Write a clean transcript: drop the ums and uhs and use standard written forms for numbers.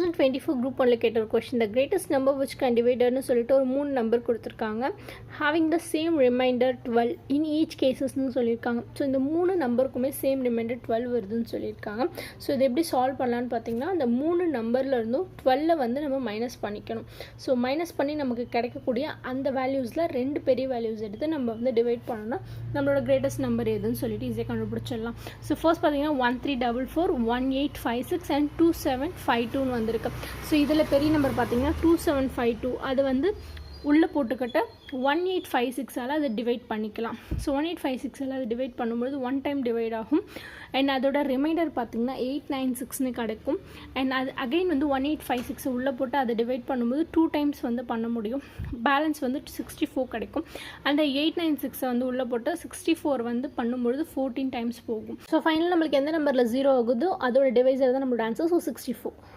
2024 group ஒன்ல கேட்ட ஒரு question the greatest number which can டிவைடர்னு சொல்லிட்டு ஒரு 3 நம்பர் கொடுத்துருக்காங்க. Having the same remainder 12 in each கேசஸ்ன்னு சொல்லியிருக்காங்க. ஸோ இந்த 3 நம்பருக்குமே சேம் ரிமைண்டர் 12 வருதுன்னு சொல்லியிருக்காங்க. ஸோ இது எப்படி சால்வ் பண்ணலான்னு பார்த்தீங்கன்னா, அந்த 3 நம்பரில் இருந்தும் 12 வந்து நம்ம மைனஸ் பண்ணிக்கணும். ஸோ மைனஸ் பண்ணி நமக்கு கிடைக்கக்கூடிய அந்த வேல்யூஸில் 2 பெரிய வேல்யூஸ் எடுத்து நம்ம வந்து டிவைட் பண்ணோம்னா நம்மளோட கிரேட்டஸ்ட் நம்பர் எதுன்னு சொல்லிட்டு ஈஸியாக கண்டுபிடிச்சிடலாம். ஸோ ஃபர்ஸ்ட் பார்த்தீங்கன்னா 1344 1856 அண்ட் 2752 வந்திருக்கு. ஸோ இதில் பெரிய நம்பர் பார்த்தீங்கன்னா 2752 அது வந்து உள்ளே போட்டுக்கிட்ட 1856ஆல் அதை டிவைட் பண்ணிக்கலாம். ஸோ 1856ஆல் அதை டிவைட் பண்ணும்போது 1 டைம் டிவைட் ஆகும். அண்ட் அதோட ரிமைண்டர் பார்த்திங்கன்னா 896ன்னு கிடைக்கும். அண்ட் அது அகெயின் வந்து 1856 உள்ளே போட்டு அதை டிவைட் பண்ணும்போது 2 டைம்ஸ் வந்து பண்ண முடியும். பேலன்ஸ் வந்து 64 கிடைக்கும். அந்த 896 வந்து உள்ளே போட்டு 64 வந்து பண்ணும்பொழுது 14 டைம்ஸ் போகும். ஸோ ஃபைனல் நம்மளுக்கு எந்த நம்பரில் 0 ஆகுதோ அதோட டிவைசர் தான் நம்மளோட ஆன்சர். ஸோ 64.